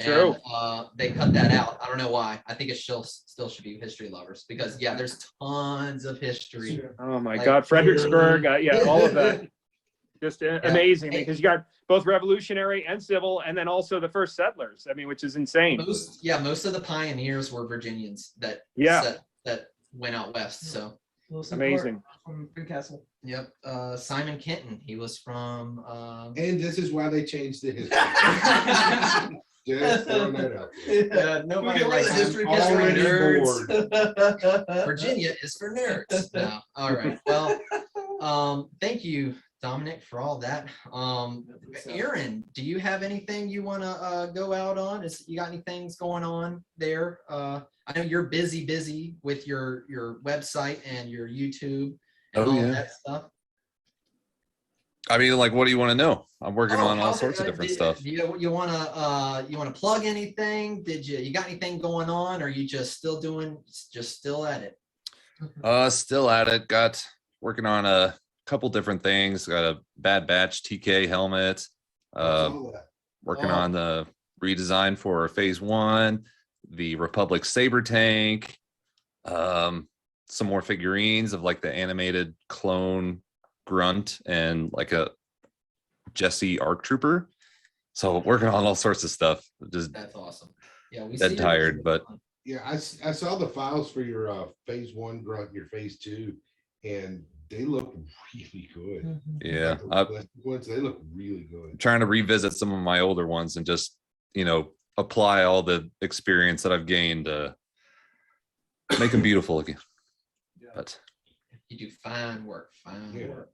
True. And they cut that out. I don't know why. I think it still should be history lovers because there's tons of history. Oh my Like, God, Fredericksburg. All of that. Just amazing because you got both revolutionary and civil, and then also the first settlers. I mean, which is insane. Most of the pioneers were Virginians that went out west. So amazing. From Castle. yep. Simon Kenton. He was from. And this is why they changed the history. Just throwing that out there. Nobody We likes get history Already nerds. bored. Virginia is for nerds. No. All right. Well, thank you, Dominic, for all that. Aaron, do you have anything you want to go out on? You got any things going on there? I know you're busy with your website and your YouTube and all that stuff. I mean, like, what do you want to know? I'm working on all sorts of different stuff. You want to plug anything? You got anything going on? Or are you just still at it? Still at it. Got working on a couple different things. Got a Bad Batch TK helmet. Working on the redesign for Phase 1, the Republic Saber tank, some more figurines of like the animated clone Grunt and like a Jesse ARC Trooper. So working on all sorts of stuff. Just That's awesome. Yeah, we dead tired, but Yeah, I saw the files for your Phase 1 Grunt, your Phase 2, and they look really good. yeah, They look really good. trying to revisit some of my older ones and just apply all the experience that I've gained to make them beautiful again. But you do fine work.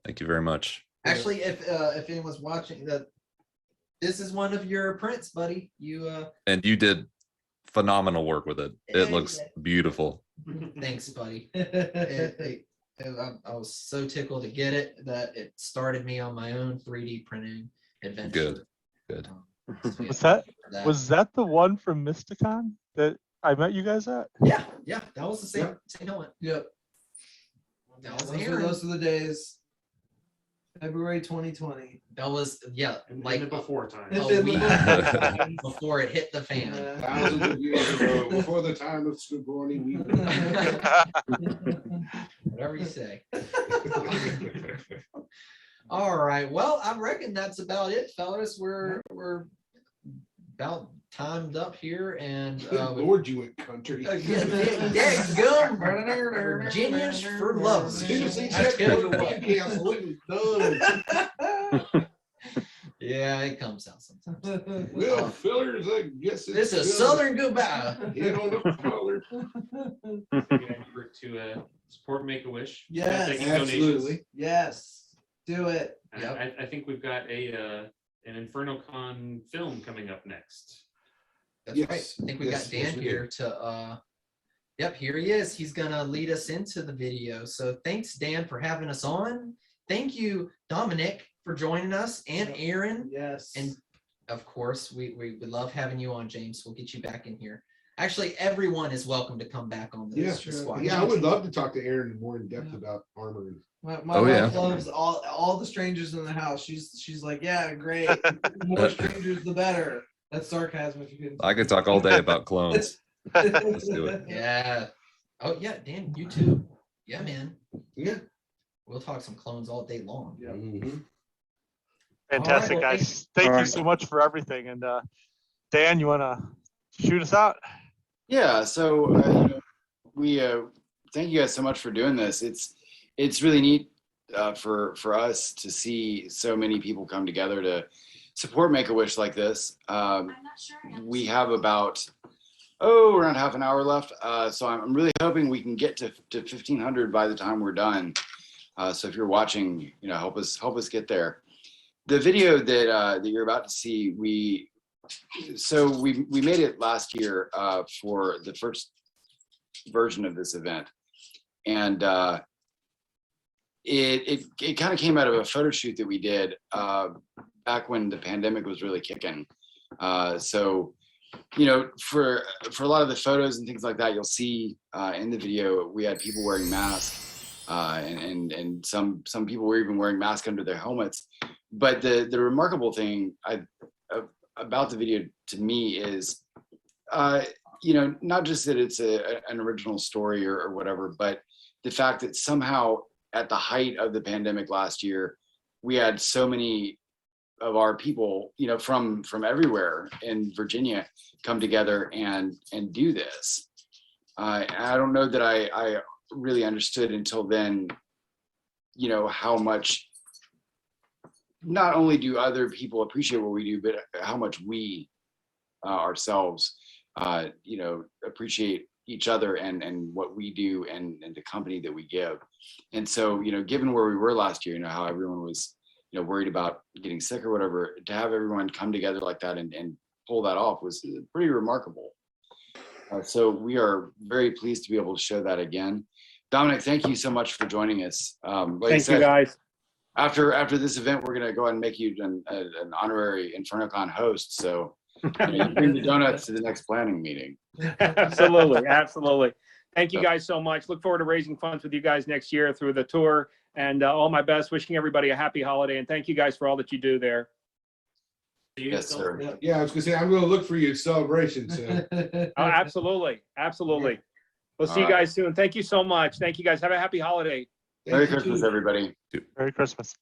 thank you very much. Actually, if anyone's watching, this is one of your prints, buddy. And you did phenomenal work with it. It Yeah, looks beautiful. Thanks, buddy. I was so tickled to get it that it started me on my own 3D printing adventure. Good. Was that the one from Mysticon that I met you guys at? Yeah, that was the same helmet. Yep. That was Aaron. Those are the days. February 2020. That was And like like before time. It's a in week the- before it hit the fan. Thousands of years ago, before the time of Sigourney Weaver. Whatever you say. All right. Well, I reckon that's about it, fellas. We're about timed up here, and Good Lord, you went country. Dadgum, Virginians for love. Seriously, I check tell you the what. podcast wasn't done. Yeah, it comes out sometimes. Well, fillers, I guess This is a fillers. Southern goodbye. Hit on the collar. Remember to support Make-A-Wish. Yes. Taking donations. Absolutely. Yes, do it. And Yep. I think we've got an InfernoCon film coming up next. That's Yes. right. I think we Yes, got Dan yes, we do. here to yep, here he is. He's gonna lead us into the video. So thanks, Dan, for having us on. Thank you, Dominic, for joining us, and Aaron. Yes. And of course, we love having you on, James. We'll get you back in here. Actually, everyone is welcome to come back on Yeah, this squad. Yeah, I would love to talk to Aaron more in depth about armor. And My Oh, wife yeah. loves all the strangers in the house. She's like, yeah, great. The more strangers, the better. That's sarcasm. If you can. I could talk all day about clones. Let's do it. Yeah. Oh yeah, Dan, you too. Yeah, man. Yeah. We'll talk some clones all day long. Yeah. Mhm. Fantastic, well, guys. Thank you so much for everything. And Dan, you want to shoot us out? Yeah, so we thank you guys so much for doing this. It's really neat for us to see so many people come together to support Make-A-Wish like this. We have about around half an hour left, so I'm really hoping we can get to 1,500 by the time we're done. So if you're watching, help us get there. The video that you're about to see, we made it last year for the first version of this event, and it kind of came out of a photo shoot that we did back when the pandemic was really kicking. So for a lot of the photos and things like that, you'll see in the video we had people wearing masks, and some people were even wearing masks under their helmets. But the remarkable thing about the video to me is, not just that it's an original story or whatever, but the fact that somehow at the height of the pandemic last year, we had so many of our people, from everywhere in Virginia come together and do this. I don't know that I really understood until then, how much not only do other people appreciate what we do, but how much we ourselves, appreciate each other and what we do and the company that we give. And so, given where we were last year, how everyone was, worried about getting sick or whatever, to have everyone come together like that and pull that off was pretty remarkable. So we are very pleased to be able to show that again. Dominic, thank you so much for joining us. Thank you, guys. After this event, we're going to go ahead and make you an honorary InfernoCon host. So you bring the donuts to the next planning meeting. Absolutely. Thank you guys so much. Look forward to raising funds with you guys next year through the tour, and all my best. Wishing everybody a happy holiday, and thank you guys for all that you do there. Yes, sir. Yeah, I was gonna say I'm gonna look for you at Celebration soon. Oh, absolutely. We'll see you guys soon. Thank you so much. Thank you guys. Have a happy holiday. Merry Christmas, everybody. Merry Christmas.